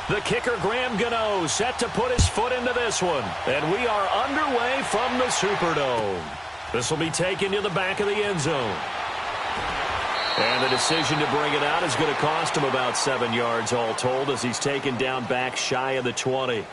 The kicker, Graham Gano, set to put his foot into this one. And we are underway from the Superdome. This will be taken to the back of the end zone. And the decision to bring it out is going to cost him about 7 yards all told as he's taken down back shy of the 20.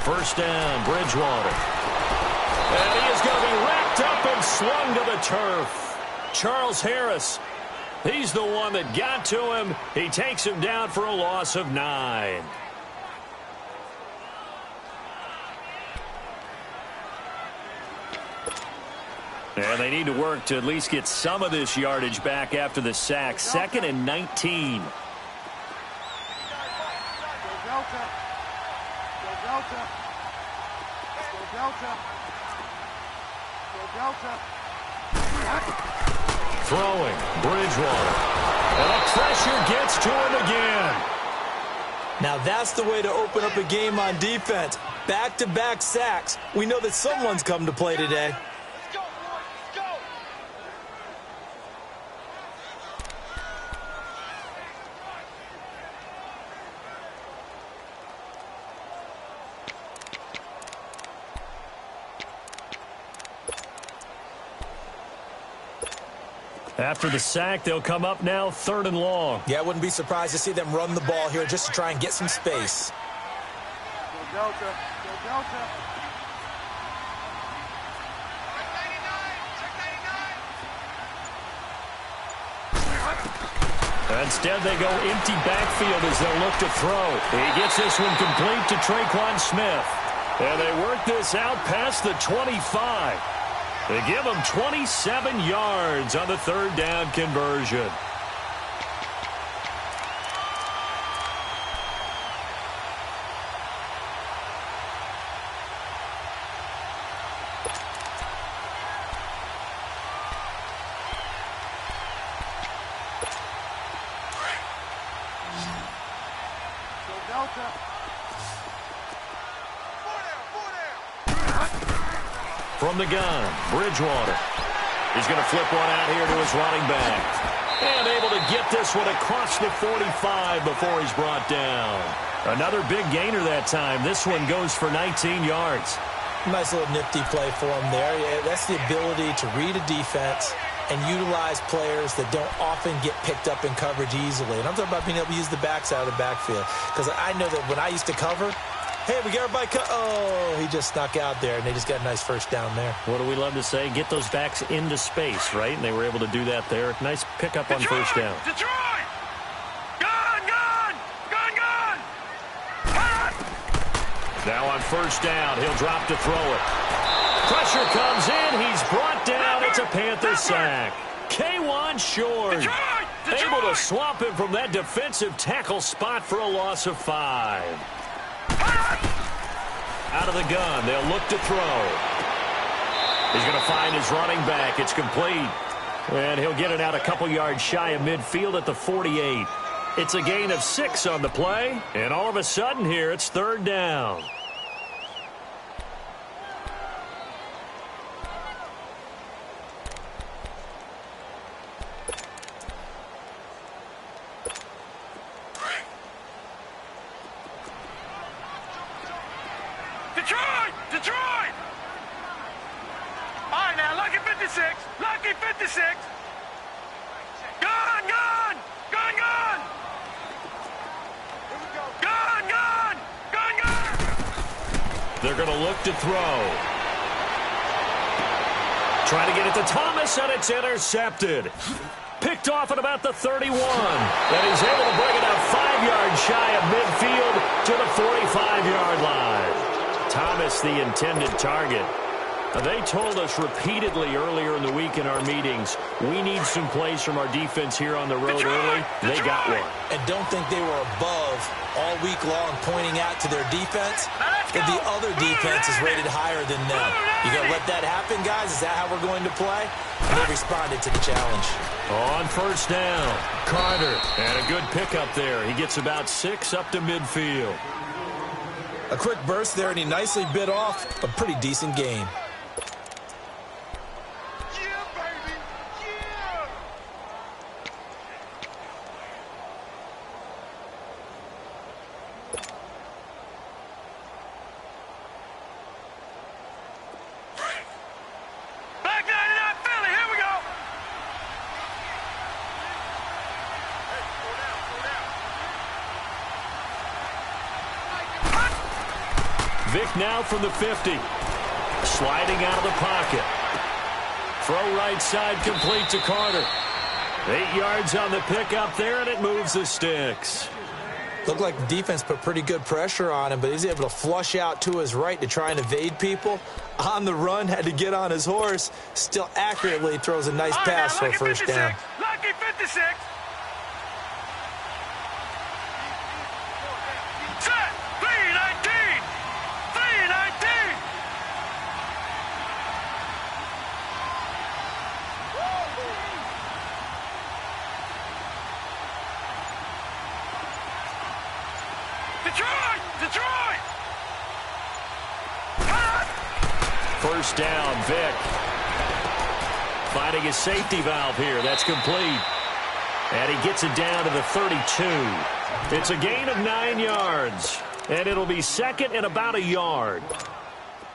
First down, Bridgewater. And he is going to be wrapped up and slung to the turf. Charles Harris, he's the one that got to him. He takes him down for a loss of 9. And they need to work to at least get some of this yardage back after the sack. 2nd and 19. Throwing, Bridgewater. And the pressure gets to him again. Now that's the way to open up a game on defense. Back-to-back sacks. We know that someone's come to play today. After the sack, they'll come up now 3rd and long. Yeah, I wouldn't be surprised to see them run the ball here just to try and get some space. Go Delta. Go Delta. Instead, they go empty backfield as they'll look to throw. He gets this one complete to Traquan Smith. And they work this out past the 25. They give him 27 yards on the 3rd down conversion. From the gun, Bridgewater. He's going to flip one out here to his running back. And able to get this one across the 45 before he's brought down. Another big gainer that time. This one goes for 19 yards. Nice little nifty play for him there. Yeah, that's the ability to read a defense and utilize players that don't often get picked up in coverage easily. And I'm talking about being able to use the backside of the backfield. Because I know that when I used to cover, hey, we got everybody oh, he just snuck out there, and they just got a nice first down there. What do we love to say? Get those backs into space, right? And they were able to do that there. Nice pickup on first down. Detroit! Gun, gun! Gun, gun! Hot! Now on first down, he'll drop to throw it. Pressure comes in. He's brought down. It's a Panther sack. K'Wan Short able to swamp him from that defensive tackle spot for a loss of 5. Out of the gun, they'll look to throw. He's going to find his running back. It's complete. And he'll get it out a couple yards shy of midfield at the 48. It's a gain of 6 on the play. And all of a sudden here, it's 3rd down. Detroit! Detroit! All right, now, lucky 56. Lucky 56. Gun, gun! Gun, gun! Here we go. Gun, gun! Gun, gun! They're going to look to throw. Trying to get it to Thomas, and it's intercepted. Picked off at about the 31. And he's able to bring it out 5 yards shy of midfield to the 45-yard line. Thomas, the intended target. They told us repeatedly earlier in the week in our meetings, we need some plays from our defense here on the road early. They got one. And don't think they were above all week long pointing out to their defense that the other defense is rated higher than them. You going to let that happen, guys? Is that how we're going to play? And they responded to the challenge. On first down, Carter. And a good pickup there. He gets about 6 up to midfield. A quick burst there, and he nicely bit off a pretty decent gain. Vic now from the 50. Sliding out of the pocket. Throw right side complete to Carter. 8 yards on the pickup there, and it moves the sticks. Looked like the defense put pretty good pressure on him, but he's able to flush out to his right to try and evade people. On the run, had to get on his horse. Still accurately throws a nice pass for a first down. Lucky 56. Set. 319. 319. Detroit! Detroit! First down, Vic. Finding his safety valve here. That's complete. And he gets it down to the 32. It's a gain of 9 yards. And it'll be second and about a yard.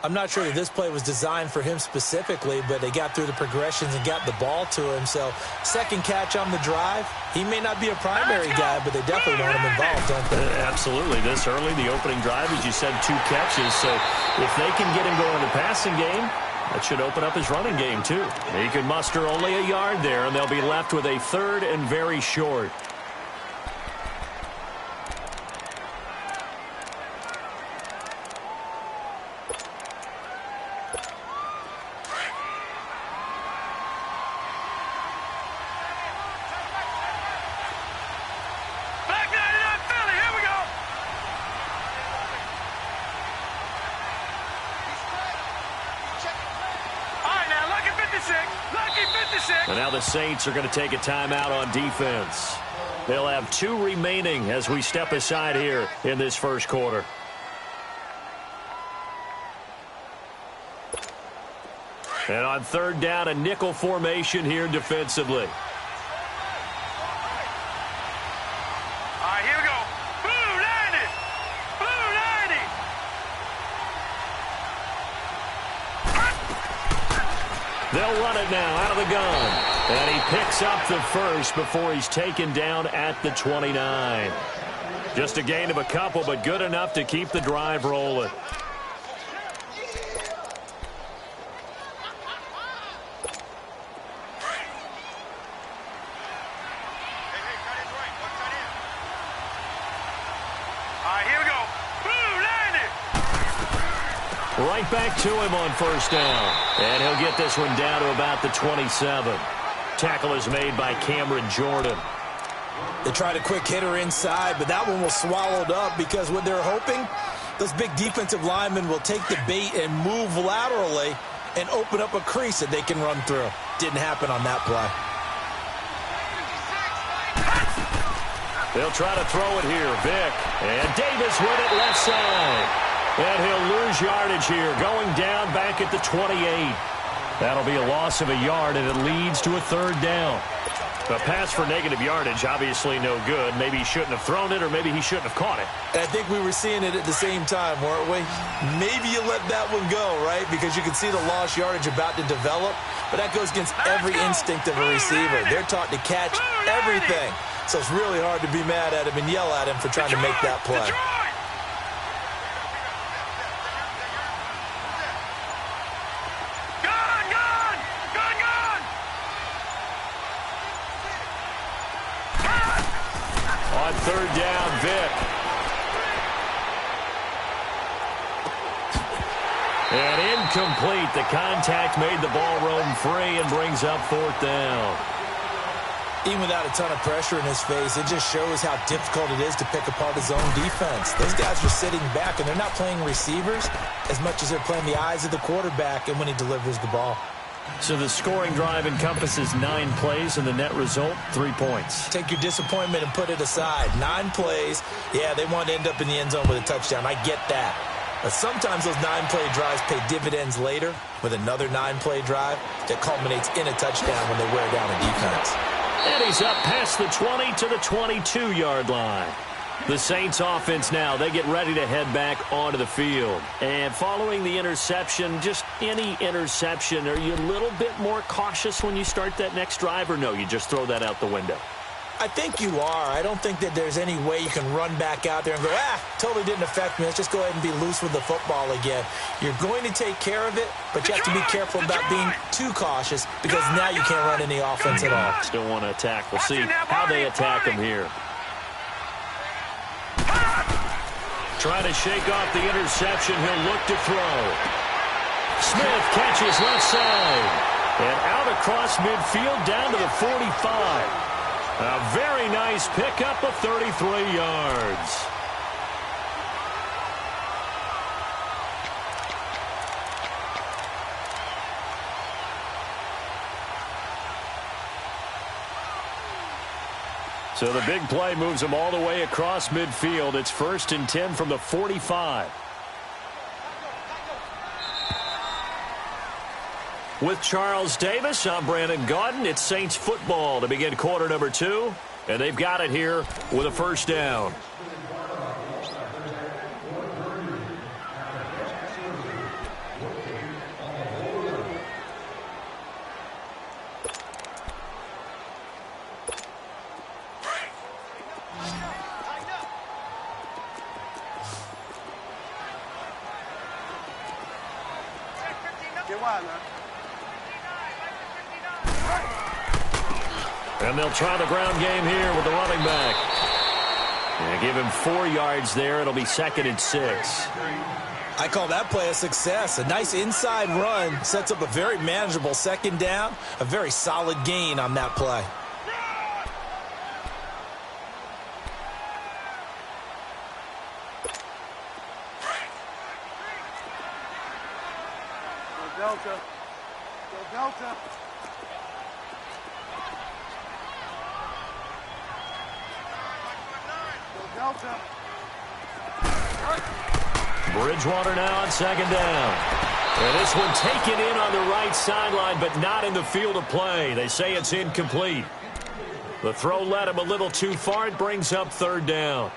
I'm not sure that this play was designed for him specifically, but they got through the progressions and got the ball to him. So, second catch on the drive. He may not be a primary guy, but they definitely want him involved, don't they? Absolutely. This early, the opening drive, as you said, 2 catches. So, if they can get him going in the passing game, that should open up his running game, too. He can muster only a yard there, and they'll be left with a third and very short. And now the Saints are going to take a timeout on defense. They'll have 2 remaining as we step aside here in this first quarter. And on third down, a nickel formation here defensively. All right, here we go. Blue 90. Blue 90. They'll run it now out of the gun. And he picks up the first before he's taken down at the 29. Just a gain of a couple, but good enough to keep the drive rolling. Right back to him on first down. And he'll get this one down to about the 27. Tackle is made by Cameron Jordan. They tried a quick hitter inside, but that one was swallowed up because what they're hoping, those big defensive linemen will take the bait and move laterally and open up a crease that they can run through. Didn't happen on that play. They'll try to throw it here. Vic. And Davis with it left side. And he'll lose yardage here, going down back at the 28. That'll be a loss of a yard, and it leads to a third down. A pass for negative yardage, obviously no good. Maybe he shouldn't have thrown it, or maybe he shouldn't have caught it. And I think we were seeing it at the same time, weren't we? Maybe you let that one go, right? Because you can see the lost yardage about to develop. But that goes against every instinct of a receiver. They're taught to catch everything. So it's really hard to be mad at him and yell at him for trying to make that play. Third down, Vic. And in Incomplete. The contact made the ball roam free and brings up 4th down. Even without a ton of pressure in his face, it just shows how difficult it is to pick apart his own defense. Those guys are sitting back, and they're not playing receivers as much as they're playing the eyes of the quarterback and when he delivers the ball. So the scoring drive encompasses 9 plays, and the net result, 3 points. Take your disappointment and put it aside. 9 plays. Yeah, they want to end up in the end zone with a touchdown. I get that. But sometimes those 9-play drives pay dividends later with another 9-play drive that culminates in a touchdown when they wear down a defense. And he's up past the 20 to the 22-yard line. The Saints offense now, they get ready to head back onto the field. And following the interception, just any interception, are you a little bit more cautious when you start that next drive, or no, you just throw that out the window? I think you are. I don't think that there's any way you can run back out there and go, totally didn't affect me. Let's just go ahead and be loose with the football again. You're going to take care of it, but you have to be careful about being too cautious because now you can't run any offense at all. Still want to attack. We'll see how they attack him here. Trying to shake off the interception. He'll look to throw. Smith catches left side. And out across midfield down to the 45. A very nice pickup of 33 yards. So the big play moves them all the way across midfield. It's 1st and 10 from the 45. With Charles Davis, I'm Brandon Gaudin. It's Saints football to begin quarter number 2. And they've got it here with a 1st down. And they'll try the ground game here with the running back. And give him 4 yards there. It'll be 2nd and 6. I call that play a success. A nice inside run sets up a very manageable 2nd down. A very solid gain on that play. Go Delta. Go Delta. Delta. Bridgewater now on 2nd down. And this one taken in on the right sideline, but not in the field of play. They say it's incomplete. The throw led him a little too far. It brings up 3rd down.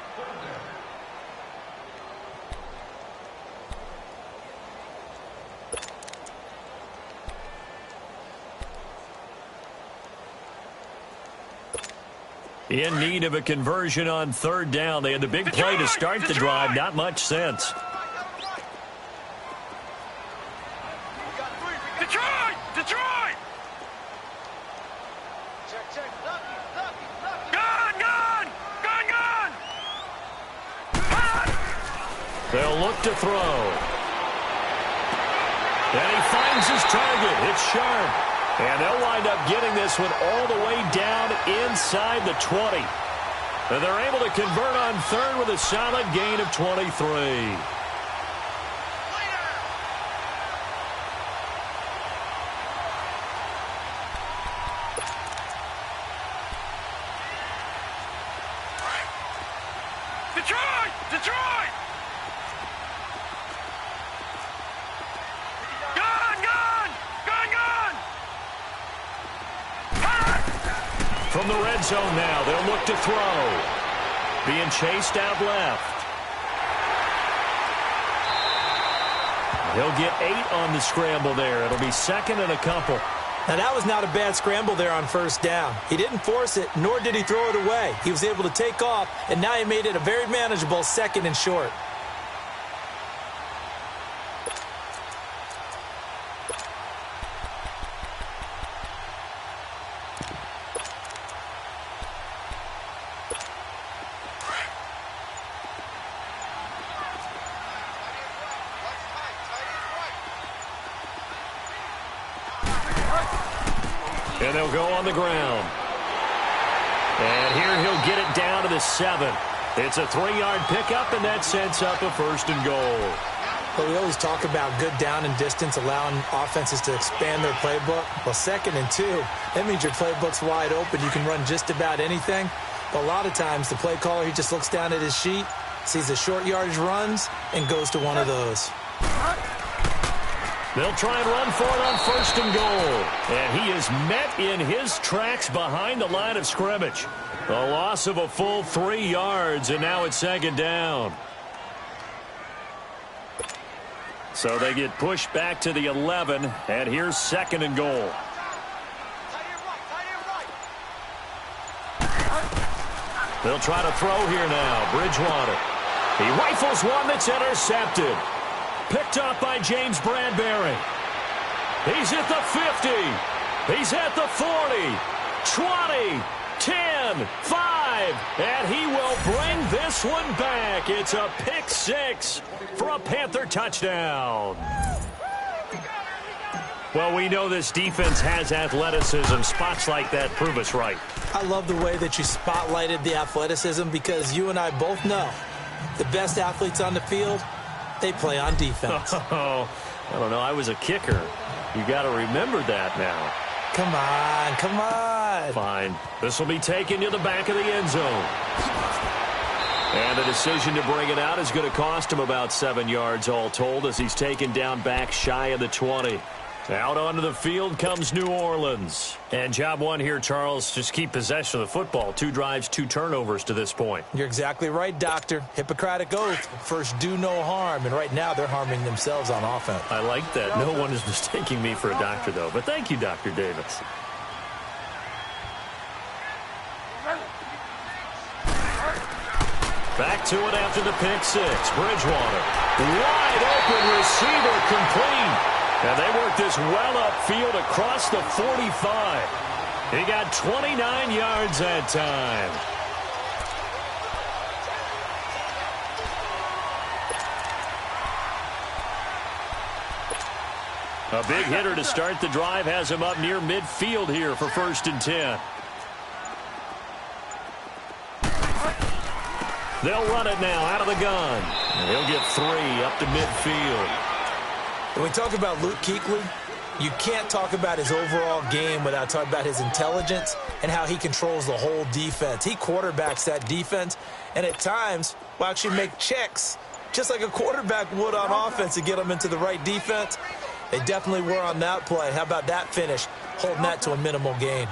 In need of a conversion on 3rd down. They had the big play to start the drive. Not much sense. Detroit! Gun! They'll look to throw. And he finds his target. It's sharp. And they'll wind up getting this one all the way down inside the 20. And they're able to convert on 3rd with a solid gain of 23. Detroit! From the red zone now, they'll look to throw. Being chased out left. He'll get 8 on the scramble there. It'll be 2nd and a couple. Now, that was not a bad scramble there on 1st down. He didn't force it, nor did he throw it away. He was able to take off, and now he made it a very manageable 2nd and short. And they'll go on the ground. And here he'll get it down to the 7. It's a 3-yard pickup, and that sets up a 1st and goal. Well, we always talk about good down and distance, allowing offenses to expand their playbook. Well, 2nd and 2, that means your playbook's wide open. You can run just about anything. But a lot of times, the play caller, he just looks down at his sheet, sees the short yardage runs, and goes to one of those. They'll try and run for it on 1st and goal. And he is met in his tracks behind the line of scrimmage. A loss of a full 3 yards, and now it's 2nd down. So they get pushed back to the 11, and here's 2nd and goal. They'll try to throw here now. Bridgewater. He rifles one that's intercepted. Picked up by James Bradbury. He's at the 50. He's at the 40. 20. 10. 5. And he will bring this one back. It's a pick 6 for a Panther touchdown. Well, we know this defense has athleticism. Spots like that prove us right. I love the way that you spotlighted the athleticism because you and I both know the best athletes on the field, they play on defense. Oh, I don't know. I was a kicker. You got to remember that now. Come on, come on. Fine. This will be taken to the back of the end zone. And the decision to bring it out is going to cost him about 7 yards all told as he's taken down back shy of the 20. Out onto the field comes New Orleans. And job one here, Charles, just keep possession of the football. 2 drives, 2 turnovers to this point. You're exactly right, Doctor. Hippocratic oath. First, do no harm. And right now, they're harming themselves on offense. I like that. No one is mistaking me for a doctor, though. But thank you, Dr. Davis. Back to it after the pick 6. Bridgewater. Wide open receiver complete. And they work this well upfield across the 45. He got 29 yards that time. A big hitter to start the drive has him up near midfield here for 1st and 10. They'll run it now out of the gun. And he'll get 3 up to midfield. When we talk about Luke Kuechly, you can't talk about his overall game without talking about his intelligence and how he controls the whole defense. He quarterbacks that defense, and at times will actually make checks, just like a quarterback would on offense to get them into the right defense. They definitely were on that play. How about that finish, holding that to a minimal gain?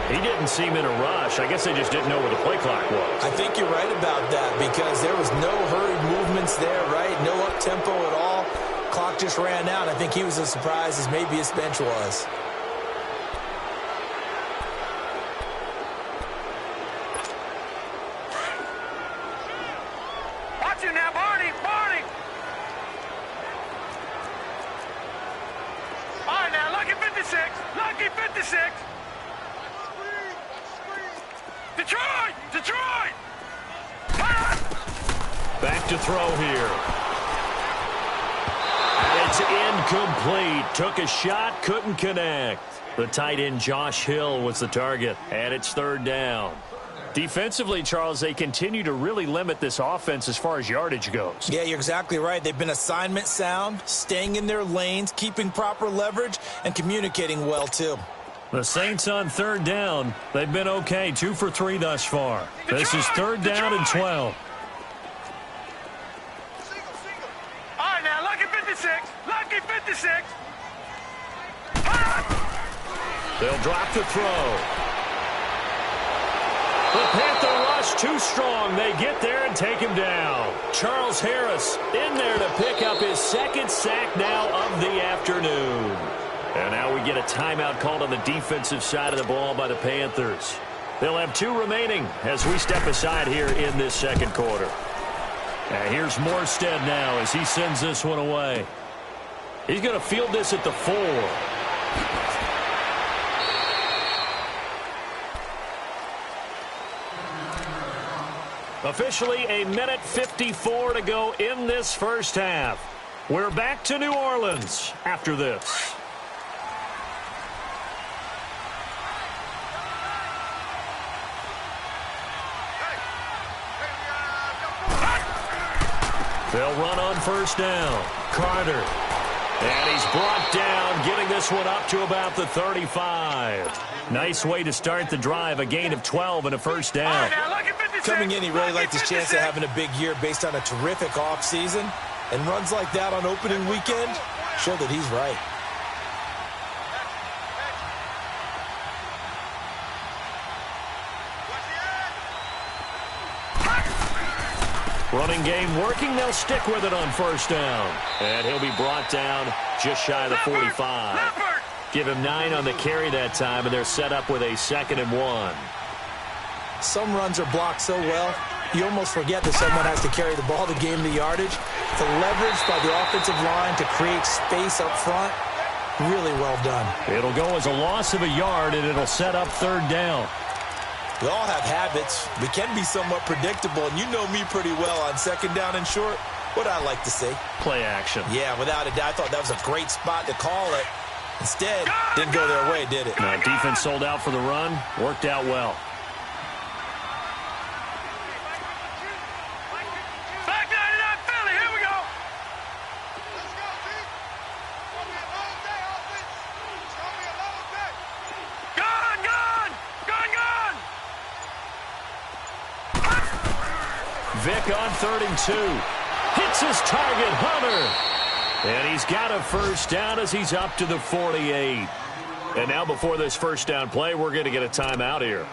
He didn't seem in a rush. I guess they just didn't know where the play clock was. I think you're right about that because there was no hurried movements there, right? No up-tempo at all. Clock just ran out. I think he was as surprised as maybe his bench was. Watch it now, Barney! Barney! All right, now, lucky 56. Lucky 56. Detroit! Detroit! Back to throw here. And it's incomplete. Took a shot, couldn't connect. The tight end Josh Hill was the target, and it's 3rd down. Defensively, Charles, they continue to really limit this offense as far as yardage goes. Yeah, you're exactly right. They've been assignment sound, staying in their lanes, keeping proper leverage, and communicating well, too. The Saints on 3rd down. They've been okay, 2 for 3 thus far. This is 3rd down and 12. All right, now, lucky 56. Lucky 56. They'll drop the throw. The Panther rush too strong. They get there and take him down. Charles Harris in there to pick up his 2nd sack now of the afternoon. And now we get a timeout called on the defensive side of the ball by the Panthers. They'll have 2 remaining as we step aside here in this 2nd quarter. And here's Morstead now as he sends this one away. He's going to field this at the 4. Officially a minute 54 to go in this first half. We're back to New Orleans after this. They'll run on first down. Carter. And he's brought down, getting this one up to about the 35. Nice way to start the drive, a gain of 12 and a first down. Coming in, he really liked his chance of having a big year based on a terrific offseason. And runs like that on opening weekend show that he's right. Running game working. They'll stick with it on first down. And he'll be brought down just shy of the 45. Give him 9 on the carry that time, and they're set up with a 2nd and 1. Some runs are blocked so well, you almost forget that someone has to carry the ball to gain the yardage. The leverage by the offensive line to create space up front, really well done. It'll go as a loss of a yard, and it'll set up 3rd down. We all have habits. We can be somewhat predictable, and you know me pretty well on 2nd down and short. What I like to say? Play action. Yeah, without a doubt. I thought that was a great spot to call it. Instead, didn't go their way, did it? No, defense sold out for the run. Worked out well. Vic on 3rd and 2. Hits his target, Hunter. And he's got a first down as he's up to the 48. And now before this first down play, we're going to get a timeout here,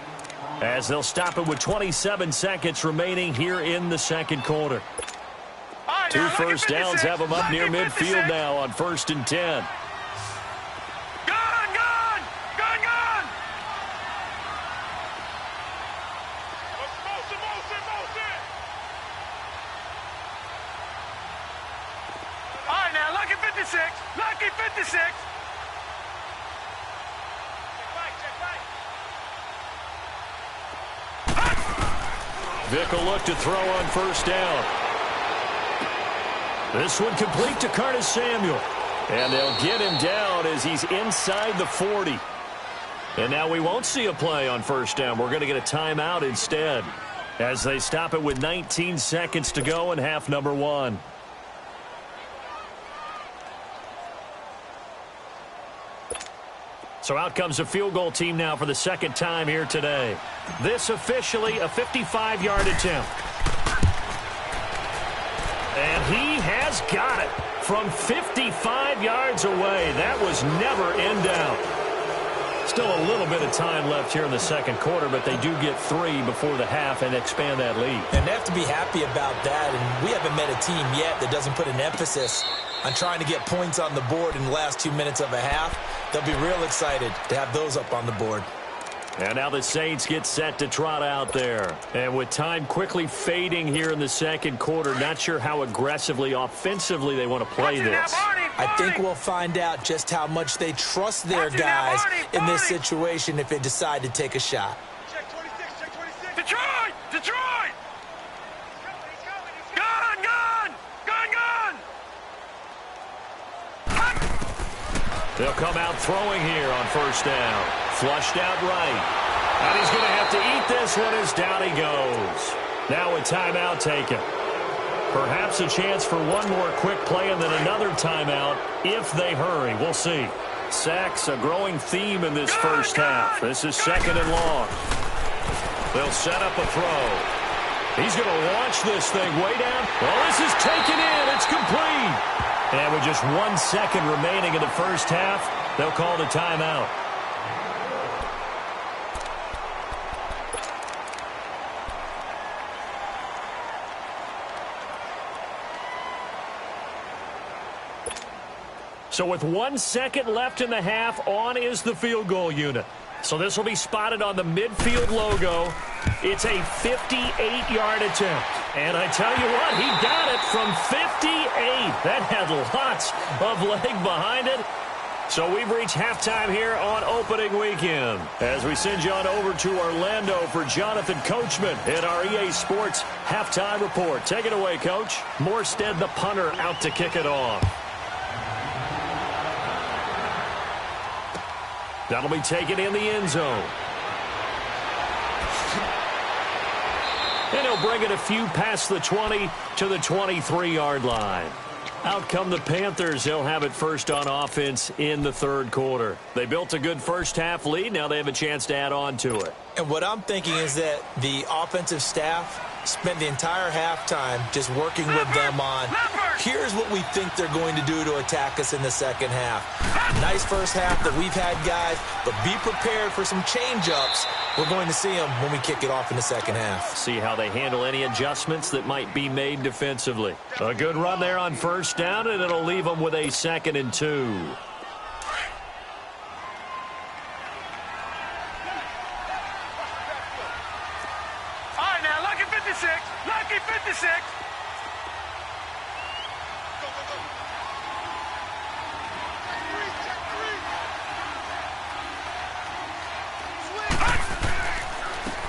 as they'll stop it with 27 seconds remaining here in the 2nd quarter. Right, 2 first downs have them up near midfield now on 1st and 10. Lucky 56. Vic will look to throw on first down. This one complete to Curtis Samuel. And they'll get him down as he's inside the 40. And now we won't see a play on first down. We're going to get a timeout instead, as they stop it with 19 seconds to go in half number 1. So out comes a field goal team now for the 2nd time here today. This officially a 55-yard attempt. And he has got it from 55 yards away. That was never in doubt. Still a little bit of time left here in the 2nd quarter, but they do get 3 before the half and expand that lead. And they have to be happy about that. And we haven't met a team yet that doesn't put an emphasis on trying to get points on the board in the last 2 minutes of a half. They'll be real excited to have those up on the board. And now the Saints get set to trot out there. And with time quickly fading here in the 2nd quarter, not sure how aggressively, offensively they want to play this. I think we'll find out just how much they trust their guys in this situation if they decide to take a shot. Check 26, check 26. Detroit! Detroit! Gun! Gun! Gun! Gun! They'll come out throwing here on first down. Flushed out right. And he's going to have to eat this one as down he goes. Now a timeout taken. Perhaps a chance for one more quick play and then another timeout if they hurry. We'll see. Sacks, a growing theme in this first half. This is 2nd and long. They'll set up a throw. He's going to launch this thing way down. Well, this is taken in. It's complete. And with just 1 second remaining in the first half, they'll call the timeout. So with 1 second left in the half, on is the field goal unit. So this will be spotted on the midfield logo. It's a 58-yard attempt. And I tell you what, he got it from 58. That had lots of leg behind it. So we've reached halftime here on opening weekend as we send you on over to Orlando for Jonathan Coachman in our EA Sports halftime report. Take it away, Coach. Morstead, the punter, out to kick it off. That'll be taken in the end zone. And he'll bring it a few past the 20 to the 23-yard line. Out come the Panthers. They'll have it first on offense in the third quarter. They built a good first-half lead. Now they have a chance to add on to it. And what I'm thinking is that the offensive staff spent the entire halftime just working with them on, here's what we think they're going to do to attack us in the second half. Nice first half that we've had, guys, but be prepared for some change-ups. We're going to see them when we kick it off in the second half. See how they handle any adjustments that might be made defensively. A good run there on first down, and it'll leave them with a 2nd and 2. All right, now, lucky 56. Lucky 56. Go, go, go.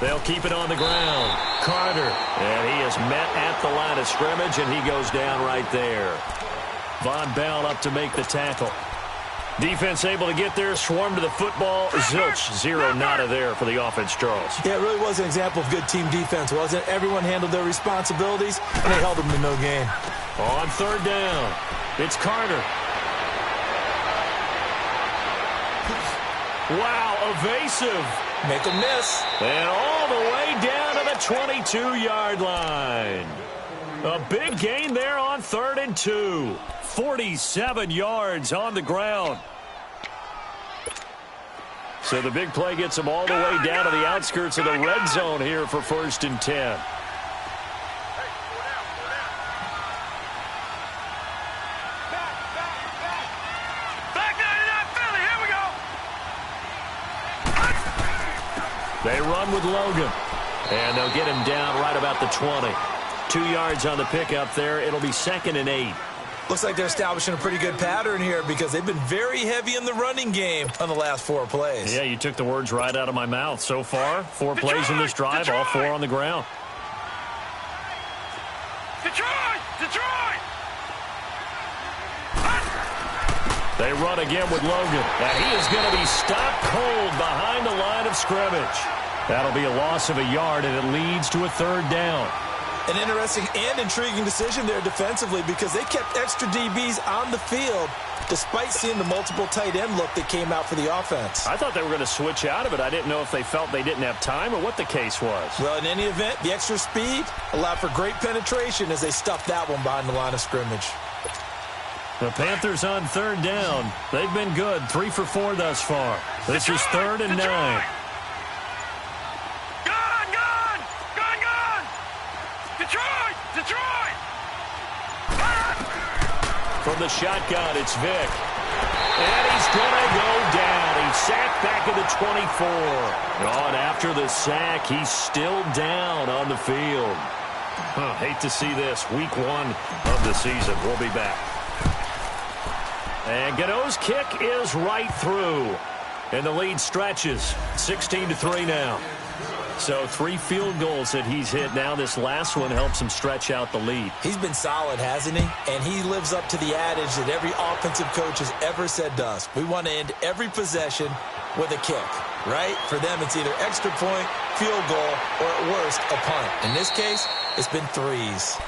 They'll keep it on the ground. Carter, and he is met at the line of scrimmage, and he goes down right there. Von Bell up to make the tackle. Defense able to get there, swarm to the football. Zilch, 0 nada there for the offense, Charles. Yeah, it really was an example of good team defense, wasn't it? Everyone handled their responsibilities, and they held them to no gain. On third down, it's Carter. Wow, evasive. Make them miss. And all the way down to the 22-yard line. A big gain there on 3rd and 2. 47 yards on the ground. So the big play gets them all the way down to the outskirts of the red zone here for 1st and 10. They run with Logan. And they'll get him down right about the 20. 2 yards on the pickup there. It'll be 2nd and 8. Looks like they're establishing a pretty good pattern here because they've been very heavy in the running game on the last 4 plays. Yeah, you took the words right out of my mouth. So far, 4 plays in this drive, all 4 on the ground. Detroit! Detroit! They run again with Logan. And he is going to be stopped cold behind the line of scrimmage. That'll be a loss of a yard, and it leads to a 3rd down. An interesting and intriguing decision there defensively because they kept extra DBs on the field despite seeing the multiple tight end look that came out for the offense. I thought they were going to switch out of it. I didn't know if they felt they didn't have time or what the case was. Well, in any event, the extra speed allowed for great penetration as they stuffed that one behind the line of scrimmage. The Panthers on 3rd down. They've been good. 3 for 4 thus far. This is 3rd and 9. Detroit! From the shotgun, it's Vick. And he's going to go down. He's sacked back at the 24. On after the sack, he's still down on the field. Hate to see this. Week 1 of the season. We'll be back. And Gano's kick is right through. And the lead stretches. 16-3 now. So 3 field goals that he's hit now. This last one helps him stretch out the lead. He's been solid, hasn't he? And he lives up to the adage that every offensive coach has ever said to us. We want to end every possession with a kick, right? For them, it's either extra point, field goal, or at worst, a punt. In this case, it's been 3s.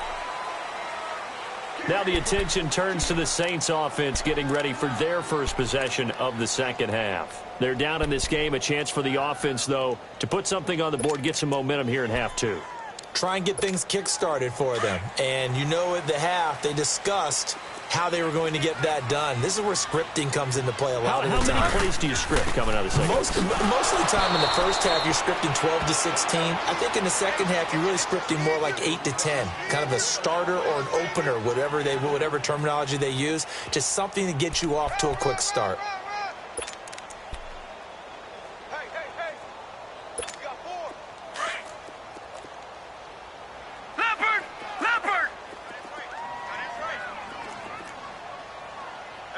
Now the attention turns to the Saints offense getting ready for their first possession of the second half. They're down in this game. A chance for the offense, though, to put something on the board, get some momentum here in half 2. Try and get things kick-started for them. And you know at the half, they discussed how they were going to get that done. This is where scripting comes into play a lot of the time. How many plays do you script coming out of the second? Most of the time in the first half, you're scripting 12 to 16. I think in the second half, you're really scripting more like 8 to 10. Kind of a starter or an opener, whatever terminology they use. Just something to get you off to a quick start.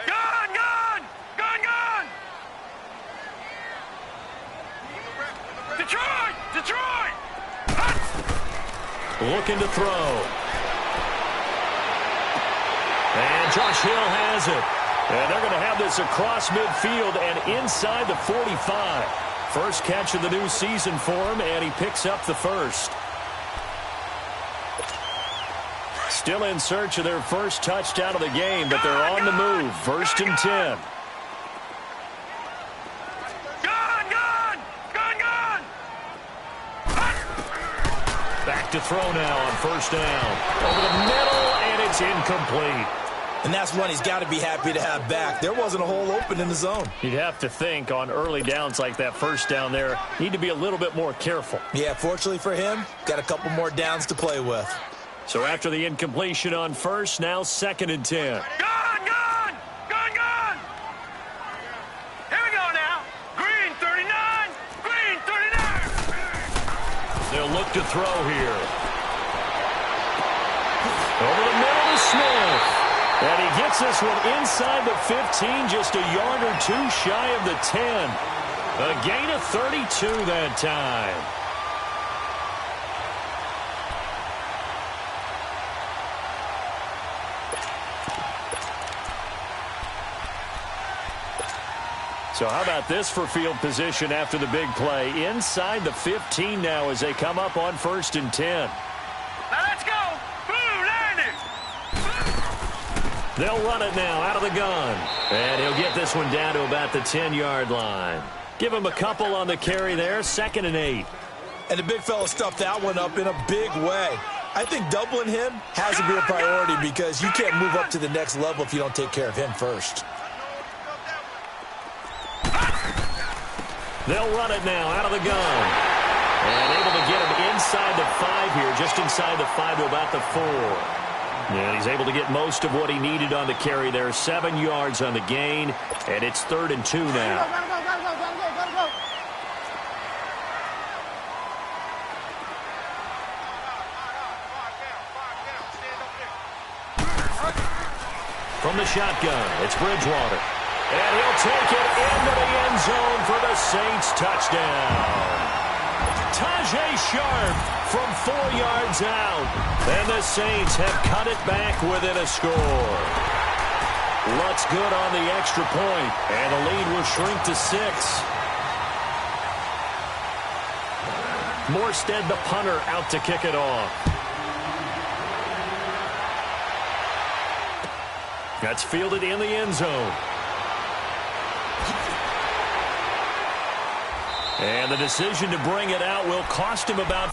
Gun! looking to throw. And Josh Hill has it. And they're going to have this across midfield and inside the 45. First catch of the new season for him, and he picks up the first. Still in search of their first touchdown of the game, but they're on the move. 1st and 10. Back to throw now on 1st down. Over the middle, and it's incomplete. And that's one he's got to be happy to have back. There wasn't a hole open in the zone. You'd have to think on early downs like that 1st down there, need to be a little bit more careful. Yeah, fortunately for him, got a couple more downs to play with. So after the incompletion on 1st, now 2nd and 10. Gun! Here we go now. Green 39. Green 39. They'll look to throw here. Over the middle to Smith. And he gets this one inside the 15, just a yard or two shy of the 10. A gain of 32 that time. So how about this for field position after the big play? Inside the 15 now as they come up on 1st and 10. Now let's go. Blue landing. They'll run it now out of the gun. And he'll get this one down to about the 10-yard line. Give him a couple on the carry there. 2nd and 8. And the big fella stuffed that one up in a big way. I think doubling him has to be a priority because you can't move up to the next level if you don't take care of him first. They'll run it now out of the gun. And able to get him inside the 5 here, just inside the 5 to about the 4. And he's able to get most of what he needed on the carry there. 7 yards on the gain, and it's 3rd and 2 now. Go. From the shotgun, it's Bridgewater. And he'll take it into the end zone for the Saints touchdown. Tajay Sharp from 4 yards out. And the Saints have cut it back within a score. Lutz good on the extra point, and the lead will shrink to 6. Morstead, the punter, out to kick it off. That's fielded in the end zone. And the decision to bring it out will cost him about...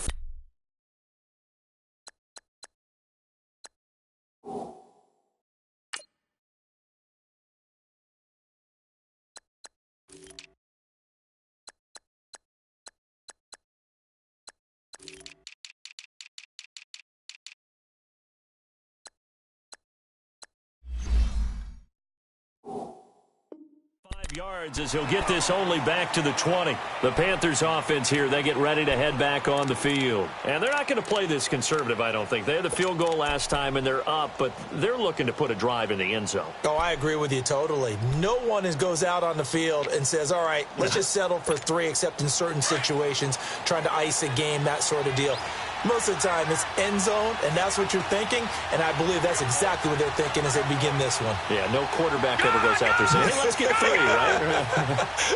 yards as he'll get this only back to the 20. The Panthers offense here, they get ready to head back on the field. And they're not going to play this conservative, I don't think. They had the field goal last time and they're up, but they're looking to put a drive in the end zone. Oh, I agree with you totally. No one goes out on the field and says, all right, let's just settle for 3, except in certain situations, trying to ice a game, that sort of deal. Most of the time, it's end zone, and that's what you're thinking, and I believe that's exactly what they're thinking as they begin this one. Yeah, no quarterback ever goes out there saying, hey, let's get 3, right?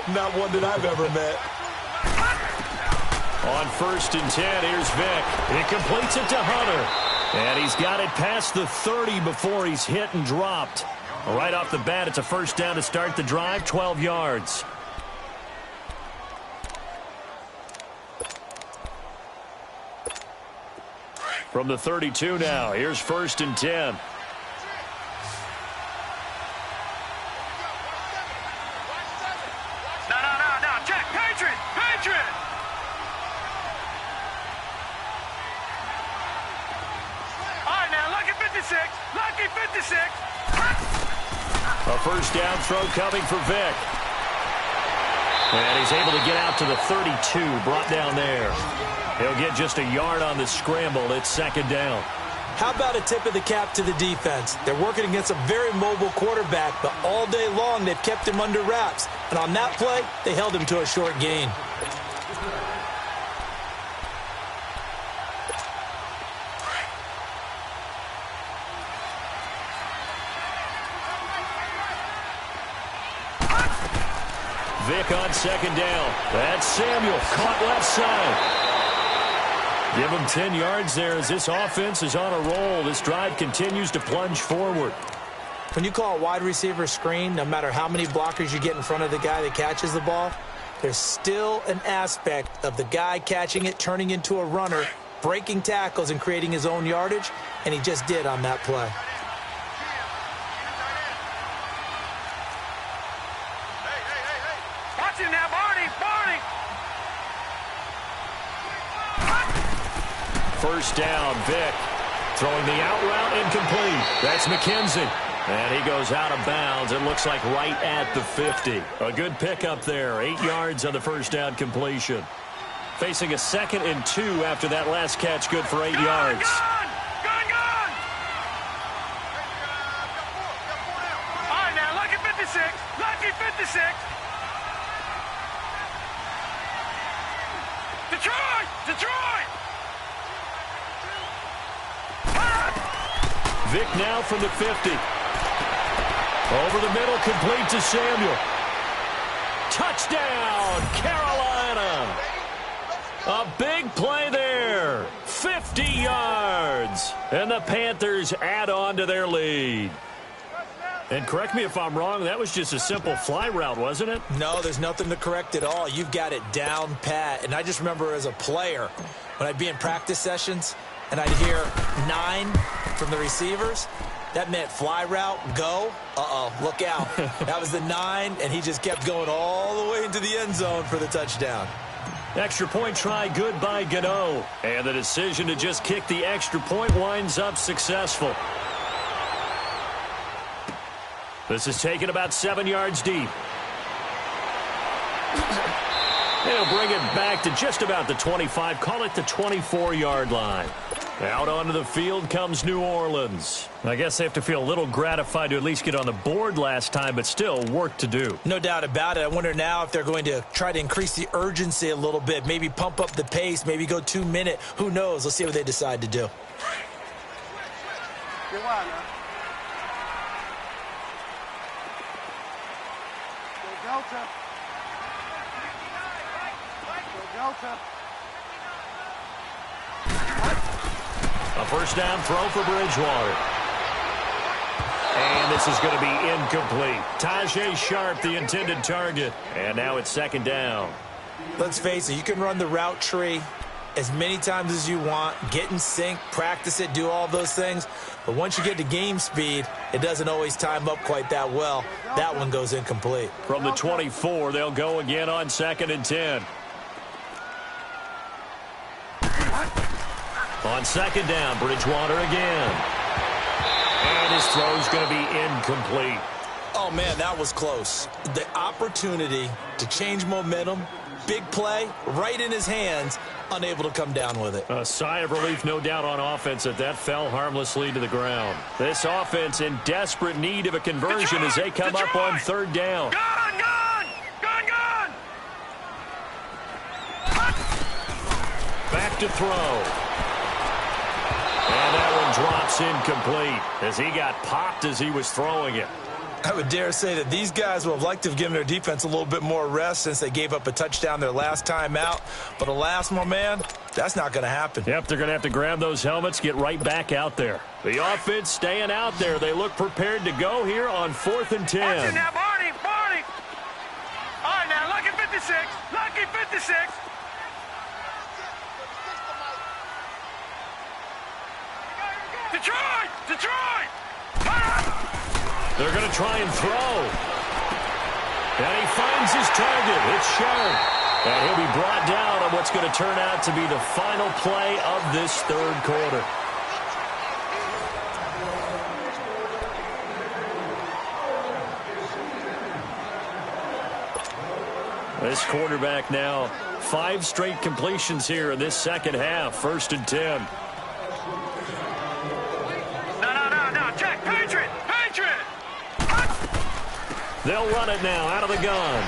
Not one that I've ever met. On 1st and 10, here's Vick. He completes it to Hunter. And he's got it past the 30 before he's hit and dropped. Right off the bat, it's a 1st down to start the drive, 12 yards. From the 32 now, here's 1st and 10. No. Check. Patriot. All right, now, lucky 56. A 1st down throw coming for Vick. And he's able to get out to the 32, brought down there. He'll get just a yard on the scramble. It's 2nd down. How about a tip of the cap to the defense? They're working against a very mobile quarterback, but all day long they've kept him under wraps. And on that play, they held him to a short gain. Vic on second down. That's Samuel, caught left side. Give him 10 yards there as this offense is on a roll. This drive continues to plunge forward. When you call a wide receiver screen, no matter how many blockers you get in front of the guy that catches the ball, there's still an aspect of the guy catching it, turning into a runner, breaking tackles and creating his own yardage, and he just did on that play. Watch him now, Barney! First down, Vic. Throwing the out route, incomplete. That's McKenzie. And he goes out of bounds. It looks like right at the 50. A good pickup there. 8 yards on the first down completion. Facing a 2nd and 2 after that last catch. Good for 8 yards. Gun! All right, now, lucky 56. Lucky 56. Detroit! Vic now from the 50. Over the middle, complete to Samuel. Touchdown, Carolina. A big play there. 50 yards. And the Panthers add on to their lead. And correct me if I'm wrong, that was just a simple fly route, wasn't it? No, there's nothing to correct at all. You've got it down pat. And I just remember as a player, when I'd be in practice sessions and I'd hear 9 from the receivers, that meant fly route, go. Look out. That was the 9, and he just kept going all the way into the end zone for the touchdown. Extra point try good by Gano. And the decision to just kick the extra point winds up successful. This is taken about 7 yards deep. They'll bring it back to just about the 25. Call it the 24-yard line. Out onto the field comes New Orleans. I guess they have to feel a little gratified to at least get on the board last time, but still work to do. No doubt about it. I wonder now if they're going to try to increase the urgency a little bit, maybe pump up the pace, maybe go 2-minute. Who knows? Let's see what they decide to do. Get wide now. Delta. Delta. A first down throw for Bridgewater. And this is going to be incomplete. Tajay Sharp, the intended target. And now it's 2nd down. Let's face it, you can run the route tree as many times as you want, get in sync, practice it, do all those things. But once you get to game speed, it doesn't always time up quite that well. That one goes incomplete. From the 24, they'll go again on 2nd and 10. On 2nd down, Bridgewater again. And his throw's going to be incomplete. Oh, man, that was close. The opportunity to change momentum, big play, right in his hands, unable to come down with it. A sigh of relief, no doubt, on offense that fell harmlessly to the ground. This offense in desperate need of a conversion as they come up on 3rd down. Gun! Back to throw. And that one drops incomplete as he got popped as he was throwing it. I would dare say that these guys would have liked to have given their defense a little bit more rest since they gave up a touchdown their last time out. But alas, my man, that's not going to happen. Yep, they're going to have to grab those helmets, get right back out there. The offense staying out there. They look prepared to go here on 4th and 10. Watch it now, Barney! All right, now, lucky 56. Lucky 56. Detroit! They're going to try and throw. And he finds his target. It's Sharp. And he'll be brought down on what's going to turn out to be the final play of this 3rd quarter. This quarterback now 5 straight completions here in this 2nd half. 1st and 10. No, Jack, Patriot! They'll run it now out of the gun.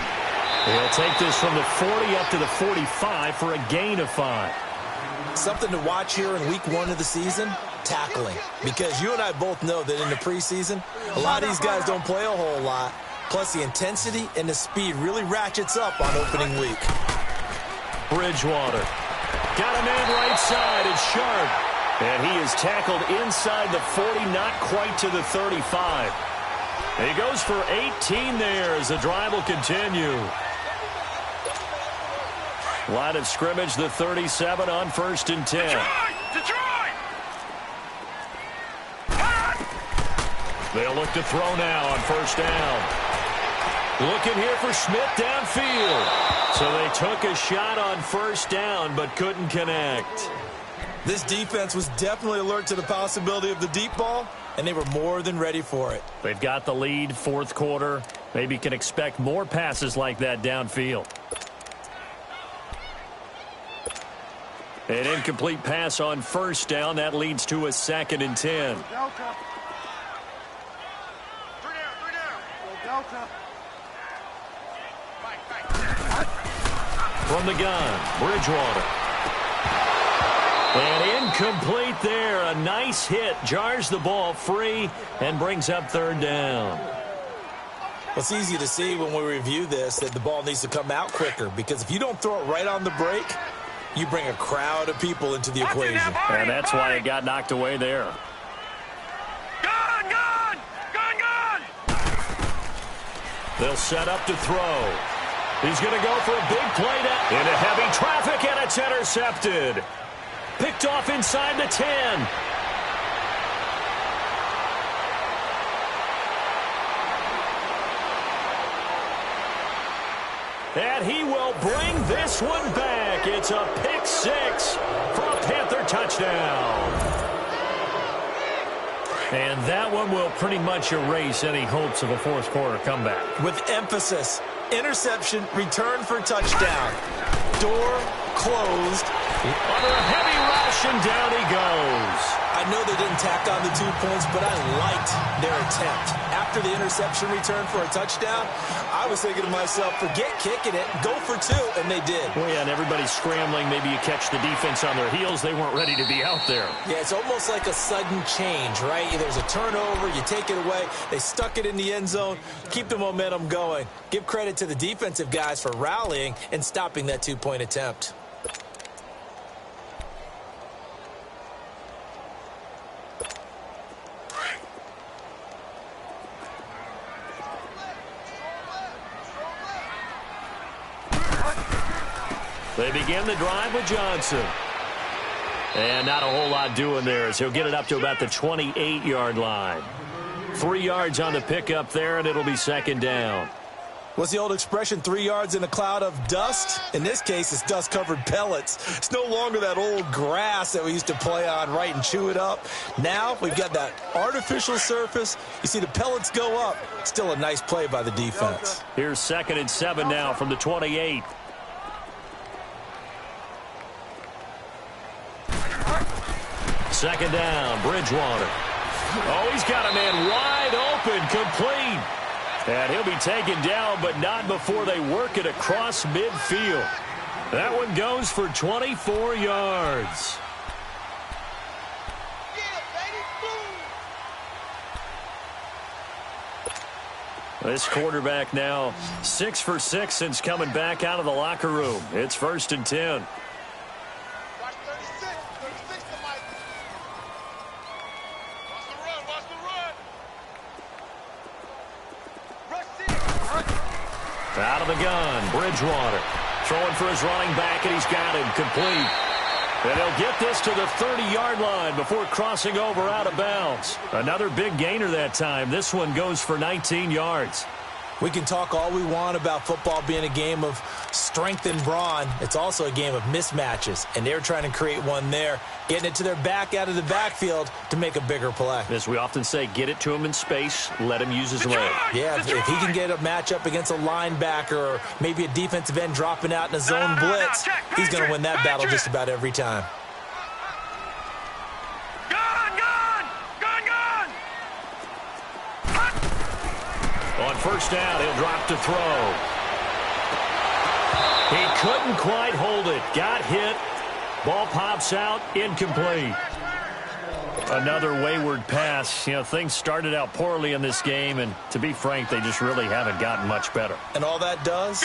They'll take this from the 40 up to the 45 for a gain of 5. Something to watch here in week 1 of the season, tackling. Because you and I both know that in the preseason, a lot of these guys don't play a whole lot. Plus, the intensity and the speed really ratchets up on opening week. Bridgewater. Got a man right side. It's Sharp. And he is tackled inside the 40, not quite to the 35. He goes for 18 there as the drive will continue. Line of scrimmage, the 37 on 1st and 10. Detroit! They'll look to throw now on 1st down. Looking here for Smith downfield. So they took a shot on 1st down but couldn't connect. This defense was definitely alert to the possibility of the deep ball, and they were more than ready for it. They've got the lead, 4th quarter. Maybe can expect more passes like that downfield. An incomplete pass on 1st down. That leads to a 2nd and 10. Delta. 3 down. Delta. From the gun, Bridgewater. And incomplete there. A nice hit. Jars the ball free and brings up 3rd down. Well, it's easy to see when we review this that the ball needs to come out quicker, because if you don't throw it right on the break, you bring a crowd of people into the equation. And that's why it got knocked away there. Gun, gun! Gun, gun! They'll set up to throw. He's going to go for a big play down into heavy traffic, and it's intercepted. Picked off inside the 10. And he will bring this one back. It's a pick 6 for a Panther touchdown. And that one will pretty much erase any hopes of a 4th quarter comeback. With emphasis, interception, return for touchdown. Door closed. Under a heavy rush, and down he goes. I know they didn't tack on the 2 points, but I liked their attempt. After the interception return for a touchdown, I was thinking to myself, forget kicking it, go for 2, and they did. Well, yeah, and everybody's scrambling. Maybe you catch the defense on their heels. They weren't ready to be out there. Yeah, it's almost like a sudden change, right? There's a turnover, you take it away, they stuck it in the end zone, keep the momentum going. Give credit to the defensive guys for rallying and stopping that 2-point attempt. They begin the drive with Johnson. And not a whole lot doing there as he'll get it up to about the 28-yard line. 3 yards on the pickup there, and it'll be 2nd down. What's the old expression, 3 yards in a cloud of dust? In this case, it's dust-covered pellets. It's no longer that old grass that we used to play on, right, and chew it up. Now we've got that artificial surface. You see the pellets go up. Still a nice play by the defense. Here's 2nd and 7 now from the 28. Second down, Bridgewater. Oh, he's got a man wide open, complete. And he'll be taken down, but not before they work it across midfield. That one goes for 24 yards. This quarterback now 6 for 6 since coming back out of the locker room. It's 1st and 10. Out of the gun, Bridgewater. Throwing for his running back, and he's got him complete. And he'll get this to the 30-yard line before crossing over out of bounds. Another big gainer that time. This one goes for 19 yards. We can talk all we want about football being a game of strength and brawn. It's also a game of mismatches, and they're trying to create one there, getting it to their back out of the backfield to make a bigger play. As we often say, get it to him in space, let him use his leg. Yeah, if he can get a matchup against a linebacker or maybe a defensive end dropping out in a zone blitz, he's going to win that battle just about every time. On 1st down, he'll drop to throw. He couldn't quite hold it. Got hit. Ball pops out. Incomplete. Another wayward pass. You know, things started out poorly in this game, and to be frank, they just really haven't gotten much better. And all that does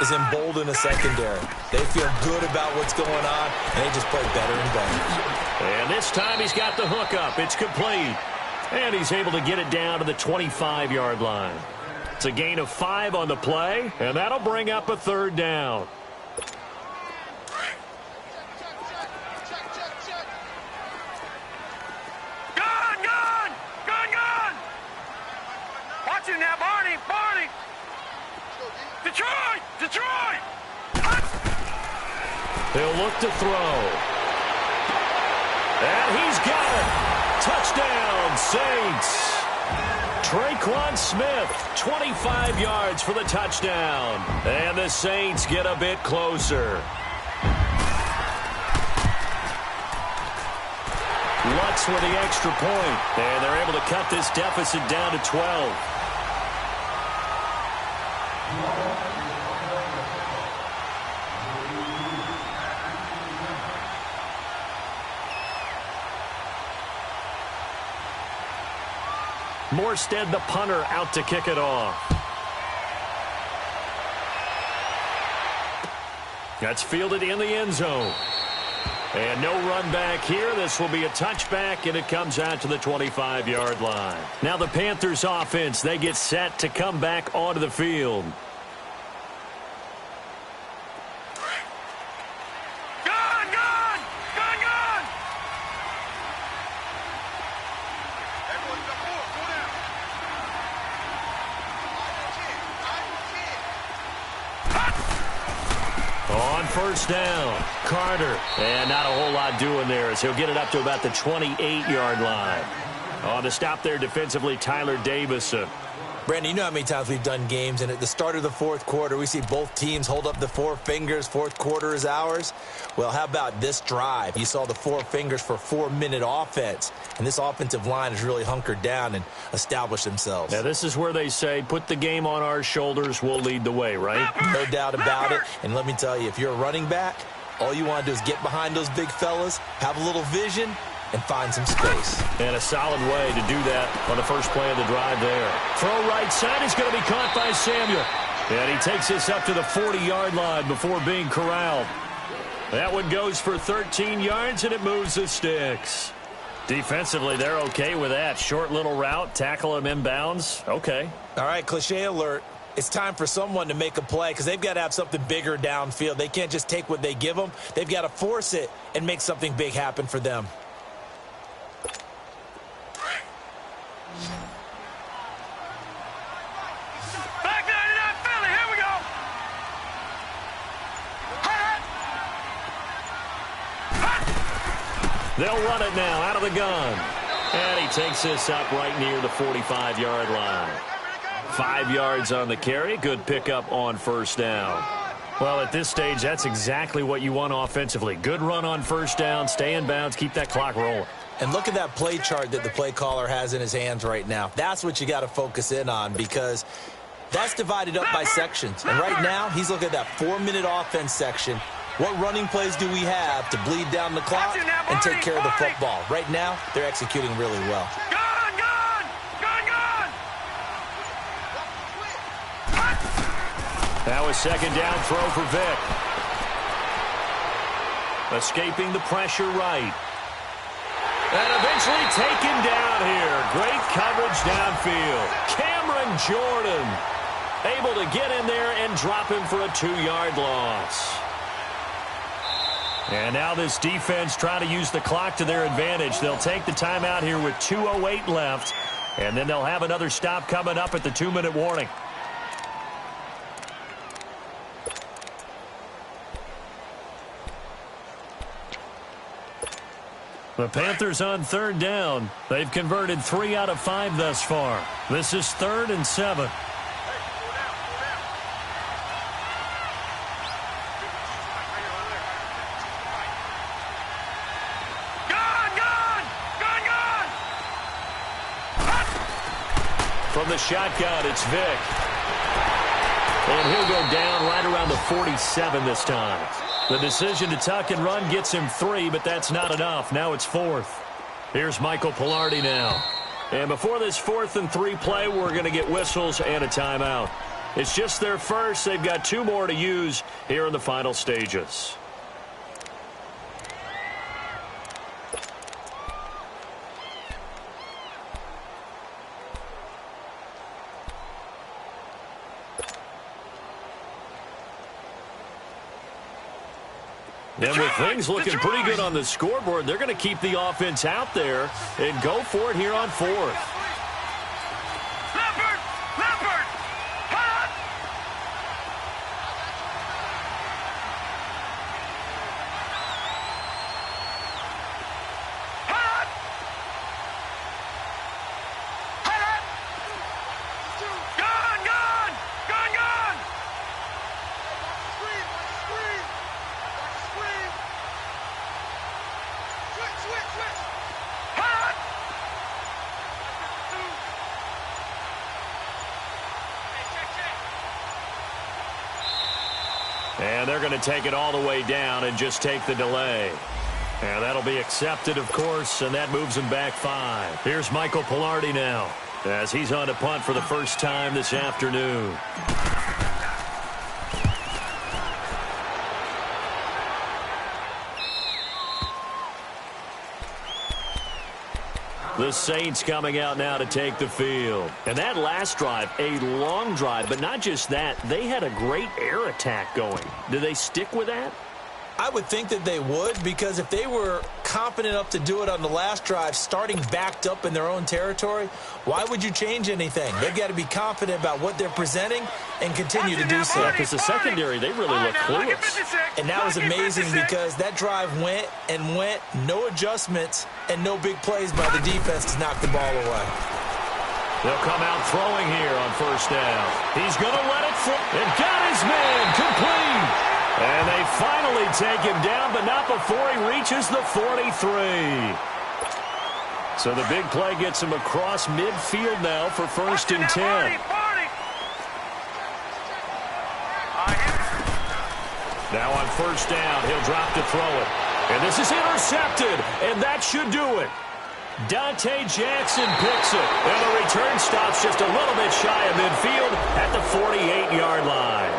is embolden a secondary. They feel good about what's going on, and they just play better and better. And this time he's got the hook up. It's complete. And he's able to get it down to the 25-yard line. It's a gain of 5 on the play, and that'll bring up a third down. Watching now, Barney! Detroit! He'll look to throw. And he's got it. Touchdown, Saints. Traquan Smith, 25 yards for the touchdown. And the Saints get a bit closer. Lutz with the extra point. And they're able to cut this deficit down to 12. Morstead, the punter, out to kick it off. That's fielded in the end zone. And no run back here. This will be a touchback, and it comes out to the 25-yard line. Now the Panthers offense, they get set to come back onto the field. First down, Carter. And not a whole lot doing there as he'll get it up to about the 28-yard line. On the stop there defensively, Tyler Davison. Brandon, you know how many times we've done games, and at the start of the fourth quarter, we see both teams hold up the four fingers. Fourth quarter is ours. Well, how about this drive? You saw the four fingers for 4-minute offense, and this offensive line has really hunkered down and established themselves. Now, this is where they say, put the game on our shoulders, we'll lead the way, right? No doubt about it. And let me tell you, if you're a running back, all you want to do is get behind those big fellas, have a little vision, and find some space. And a solid way to do that on the first play of the drive there. Throw right side is going to be caught by Samuel. And he takes this up to the 40-yard line before being corralled. That one goes for 13 yards, and it moves the sticks. Defensively, they're okay with that. Short little route, tackle him inbounds. Okay. All right, cliche alert. It's time for someone to make a play because they've got to have something bigger downfield. They can't just take what they give them. They've got to force it and make something big happen for them. Back 99 Philly, here we go. They'll run it now out of the gun. And he takes this up right near the 45-yard line. 5 yards on the carry. Good pickup on first down. Well, at this stage, that's exactly what you want offensively. Good run on first down, stay in bounds, keep that clock rolling. And look at that play chart that the play caller has in his hands right now. That's what you got to focus in on because that's divided up by sections. And right now, he's looking at that 4-minute offense section. What running plays do we have to bleed down the clock and take care of the football? Right now, they're executing really well. That was second down throw for Vick. Escaping the pressure right. And eventually taken down here. Great coverage downfield. Cameron Jordan able to get in there and drop him for a 2-yard loss. And now this defense trying to use the clock to their advantage. They'll take the timeout here with 2:08 left. And then they'll have another stop coming up at the 2-minute warning. The Panthers on third down. They've converted 3 out of 5 thus far. This is 3rd and 7. From the shotgun, it's Vick. And he'll go down right around the 47 this time. The decision to tuck and run gets him 3, but that's not enough. Now it's 4th. Here's Michael Pilardi now. And before this 4th and 3 play, we're going to get whistles and a timeout. It's just their first. They've got 2 more to use here in the final stages. And with things looking pretty good on the scoreboard, they're going to keep the offense out there and go for it here on 4th. And they're going to take it all the way down and just take the delay. And that'll be accepted, of course, and that moves him back 5. Here's Michael Pilardi now as he's on to punt for the first time this afternoon. The Saints coming out now to take the field. And that last drive, a long drive, but not just that. They had a great air attack going. Do they stick with that? I would think that they would, because if they were confident enough to do it on the last drive, starting backed up in their own territory, why would you change anything? They've got to be confident about what they're presenting and continue to do so. Because the secondary, they really look clueless. And that was amazing because that drive went and went, no adjustments and no big plays by the defense to knock the ball away. They'll come out throwing here on first down. He's going to let it fly. And got his man complete. And they finally take him down, but not before he reaches the 43. So the big play gets him across midfield now for 1st and 10. Now on first down, he'll drop to throw it. And this is intercepted, and that should do it. Dante Jackson picks it, and the return stops just a little bit shy of midfield at the 48-yard line.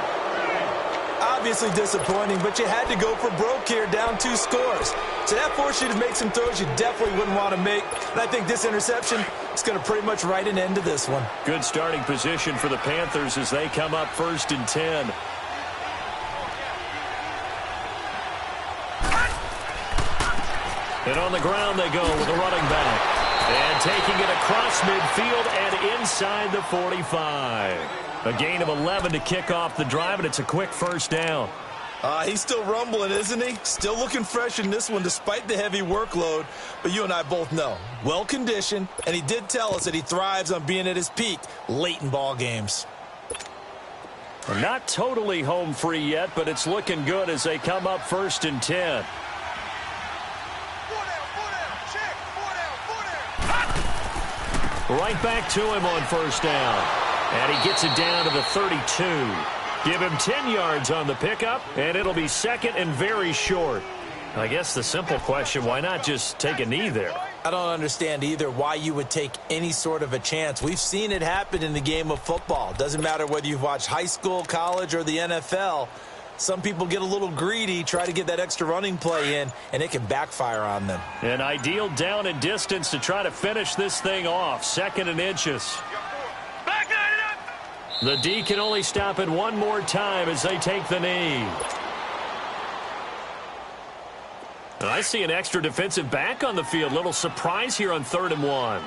Obviously disappointing, but you had to go for broke here, down 2 scores. So that forced you to make some throws you definitely wouldn't want to make. And I think this interception is going to pretty much write an end to this one. Good starting position for the Panthers as they come up 1st and 10. And on the ground they go with the running back. And taking it across midfield and inside the 45. A gain of 11 to kick off the drive, and it's a quick first down. He's still rumbling, isn't he? Still looking fresh in this one despite the heavy workload. But you and I both know, well-conditioned, and he did tell us that he thrives on being at his peak late in ball games. Not totally home free yet, but it's looking good as they come up 1st and 10. Right back to him on first down. And he gets it down to the 32. Give him 10 yards on the pickup, and it'll be 2nd and very short. I guess the simple question, why not just take a knee there? I don't understand either why you would take any sort of a chance. We've seen it happen in the game of football. Doesn't matter whether you've watched high school, college, or the NFL. Some people get a little greedy, try to get that extra running play in, and it can backfire on them. An ideal down and distance to try to finish this thing off. 2nd and inches. The D can only stop it one more time as they take the knee. And I see an extra defensive back on the field. Little surprise here on 3rd and 1.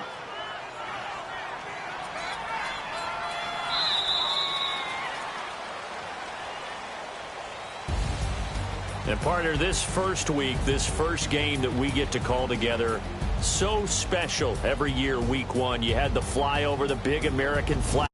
And partner, this first week, this first game that we get to call together, so special every year, week 1. You had the flyover, the big American flag.